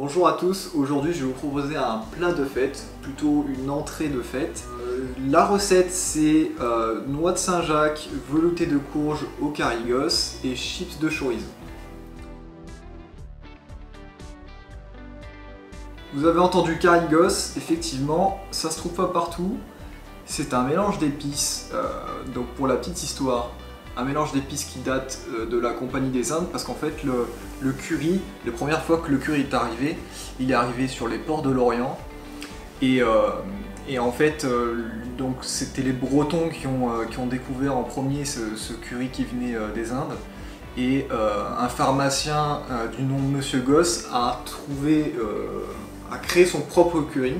Bonjour à tous, aujourd'hui je vais vous proposer un plat de fête, plutôt une entrée de fête. La recette c'est noix de Saint-Jacques, velouté de courge au carigos et chips de chorizo. Vous avez entendu carigos, effectivement, ça se trouve pas partout. C'est un mélange d'épices, donc pour la petite histoire, un mélange d'épices qui date de la Compagnie des Indes, parce qu'en fait le curry, la première fois que le curry est arrivé, il est arrivé sur les ports de l'Orient, et en fait donc c'était les Bretons qui ont découvert en premier ce curry qui venait des Indes, et un pharmacien du nom de Monsieur Gosse a créé son propre curry,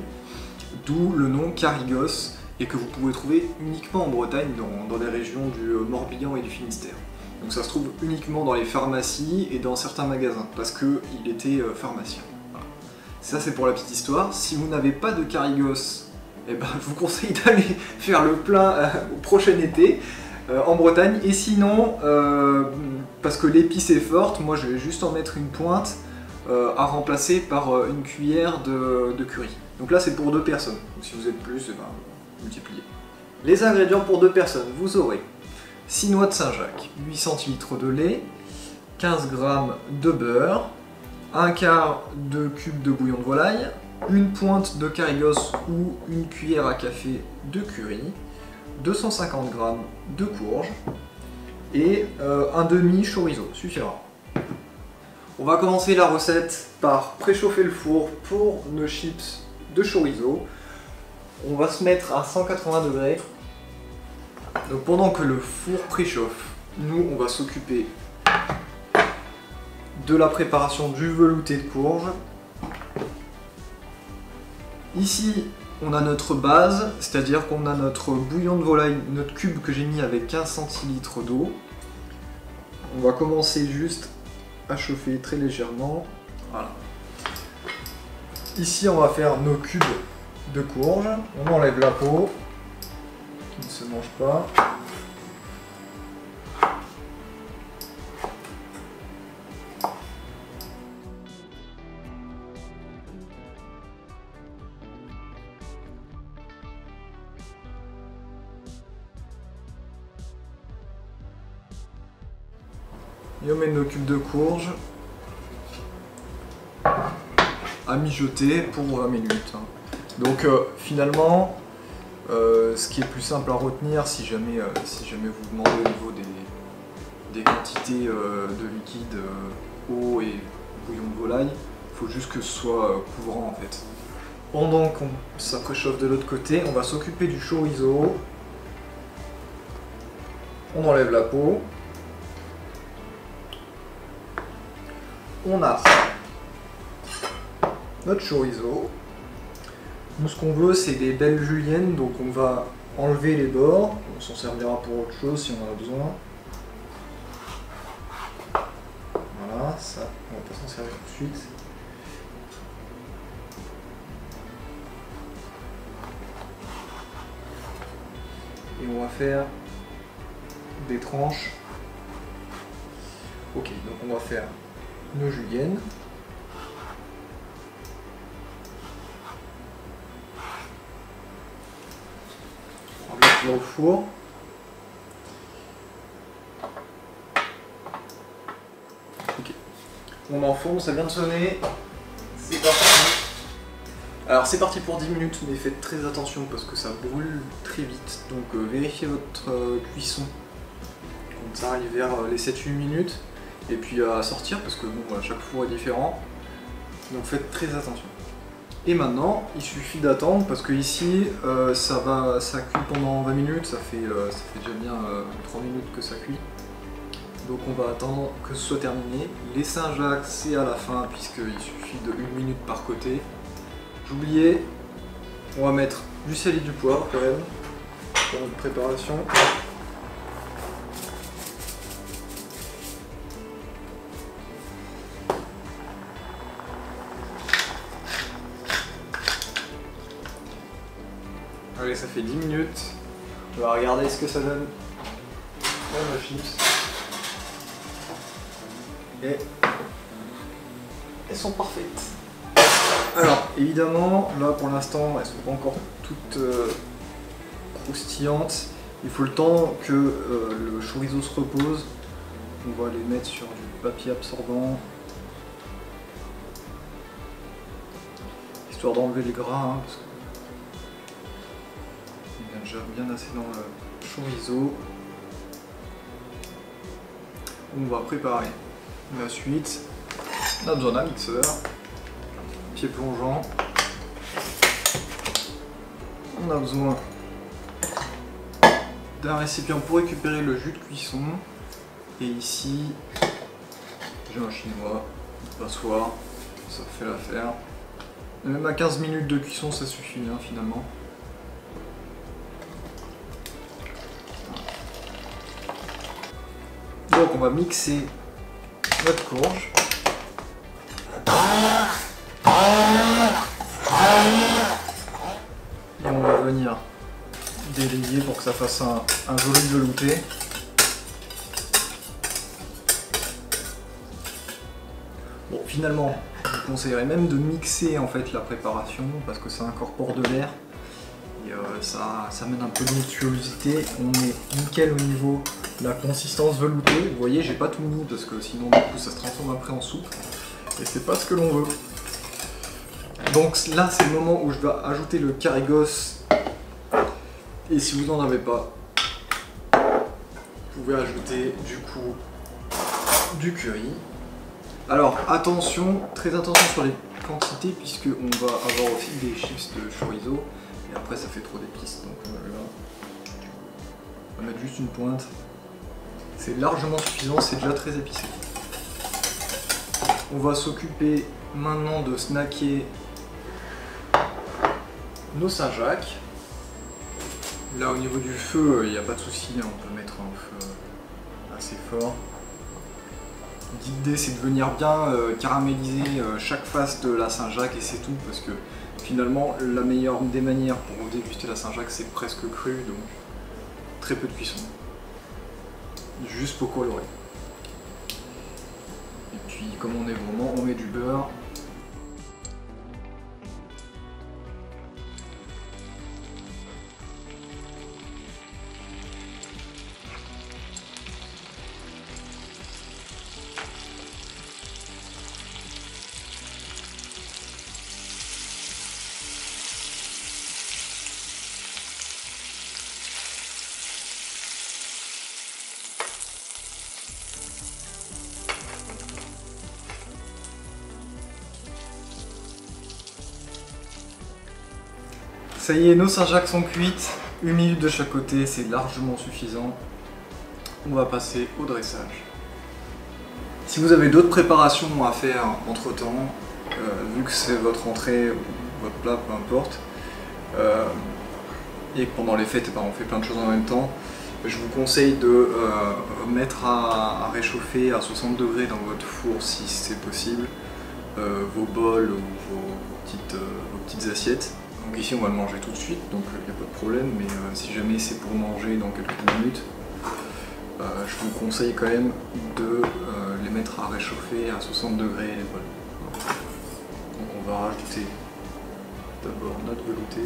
d'où le nom carigos, et que vous pouvez trouver uniquement en Bretagne, dans les régions du Morbihan et du Finistère. Donc ça se trouve uniquement dans les pharmacies et dans certains magasins, parce qu'il était pharmacien. Voilà. Ça c'est pour la petite histoire. Si vous n'avez pas de carigos, eh ben, je vous conseille d'aller faire le plein au prochain été en Bretagne. Et sinon, parce que l'épice est forte, moi je vais juste en mettre une pointe à remplacer par une cuillère de curry. Donc là c'est pour 2 personnes. Donc, si vous êtes plus, eh ben, multiplier. Les ingrédients pour 2 personnes, vous aurez 6 noix de Saint-Jacques, 8 centilitres de lait, 15 g de beurre, 1/4 de cube de bouillon de volaille, une pointe de carigos ou une cuillère à café de curry, 250 g de courge et un demi chorizo, suffira. On va commencer la recette par préchauffer le four pour nos chips de chorizo. On va se mettre à 180 degrés. Donc pendant que le four préchauffe, nous on va s'occuper de la préparation du velouté de courge. Ici on a notre base, c'est-à-dire qu'on a notre bouillon de volaille, notre cube que j'ai mis avec 15 centilitres d'eau. On va commencer juste à chauffer très légèrement. Voilà. Ici on va faire nos cubes de courge, on enlève la peau qui ne se mange pas. Et on met nos cubes de courge à mijoter pour 20 minutes. Donc finalement, ce qui est plus simple à retenir si jamais vous demandez au niveau des quantités de liquide, eau et bouillon de volaille, il faut juste que ce soit couvrant en fait. Pendant que ça préchauffe de l'autre côté, on va s'occuper du chorizo. On enlève la peau. On a notre chorizo. Nous, ce qu'on veut, c'est des belles juliennes, donc on va enlever les bords. On s'en servira pour autre chose si on en a besoin. Voilà, ça, on va pas s'en servir tout de suite. Et on va faire des tranches. Ok, donc on va faire nos juliennes. Au four. Ok. On enfourne, ça vient de sonner. C'est parti. Alors c'est parti pour 10 minutes, mais faites très attention parce que ça brûle très vite. Donc vérifiez votre cuisson quand ça arrive vers les 7-8 minutes. Et puis à sortir parce que bon, chaque four est différent. Donc faites très attention. Et maintenant, il suffit d'attendre parce que ici, ça cuit pendant 20 minutes, ça fait déjà bien 3 minutes que ça cuit. Donc on va attendre que ce soit terminé. Les Saint-Jacques, c'est à la fin puisqu'il suffit de 1 minute par côté. J'oubliais, on va mettre du sel et du poivre quand même pour notre préparation. Allez, ça fait 10 minutes. On va regarder ce que ça donne. Voilà nos chips. Et elles sont parfaites. Alors, évidemment, là pour l'instant, elles sont pas encore toutes croustillantes. Il faut le temps que le chorizo se repose. On va les mettre sur du papier absorbant, histoire d'enlever les gras, hein, parce qu'il y a déjà bien assez dans le chorizo. On va préparer la suite. On a besoin d'un mixeur, pied plongeant. On a besoin d'un récipient pour récupérer le jus de cuisson. Et ici, j'ai un chinois, une passoire, ça fait l'affaire. Même à 15 minutes de cuisson, ça suffit hein, finalement. Donc on va mixer notre courge. Et on va venir délayer pour que ça fasse un joli velouté. Bon, finalement, je vous conseillerais même de mixer en fait la préparation parce que ça incorpore de l'air et ça amène un peu d'onctuosité. On est nickel au niveau de la consistance veloutée. Vous voyez, j'ai pas tout mis parce que sinon du coup ça se transforme après en soupe et c'est pas ce que l'on veut. Donc là, c'est le moment où je vais ajouter le carigos. Et si vous n'en avez pas, vous pouvez ajouter du coup du curry. Alors attention, très attention sur les quantités puisque on va avoir aussi des chips de chorizo et après ça fait trop d'épices, donc là on va mettre juste une pointe. C'est largement suffisant, c'est déjà très épicé. On va s'occuper maintenant de snacker nos Saint-Jacques. Là au niveau du feu, il n'y a pas de souci, hein, on peut mettre un feu assez fort. L'idée c'est de venir bien caraméliser chaque face de la Saint-Jacques et c'est tout parce que finalement la meilleure des manières pour déguster la Saint-Jacques c'est presque cru, donc très peu de cuisson. Juste pour colorer. Et puis comme on est gourmand, on met du beurre. Ça y est, nos Saint-Jacques sont cuites, 1 minute de chaque côté, c'est largement suffisant. On va passer au dressage. Si vous avez d'autres préparations à faire entre temps, vu que c'est votre entrée ou votre plat, peu importe, et que pendant les fêtes on fait plein de choses en même temps, je vous conseille de mettre à réchauffer à 60 degrés dans votre four si c'est possible, vos bols ou vos petites assiettes. Donc ici on va le manger tout de suite, donc il n'y a pas de problème, mais si jamais c'est pour manger dans quelques minutes, je vous conseille quand même de les mettre à réchauffer à 60 degrés les bols. Donc on va rajouter d'abord notre velouté.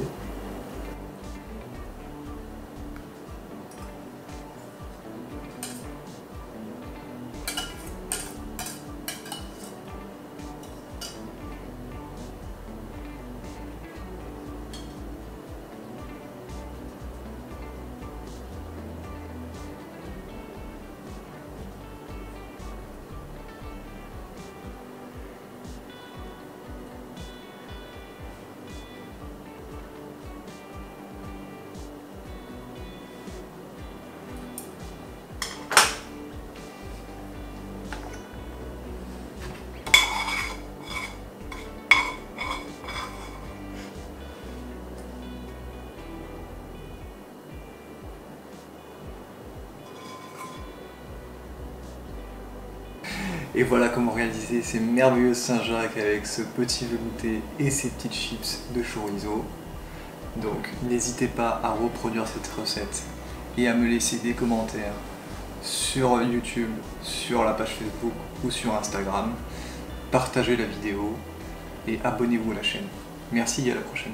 Et voilà comment réaliser ces merveilleuses Saint-Jacques avec ce petit velouté et ces petites chips de chorizo. Donc n'hésitez pas à reproduire cette recette et à me laisser des commentaires sur YouTube, sur la page Facebook ou sur Instagram. Partagez la vidéo et abonnez-vous à la chaîne. Merci et à la prochaine.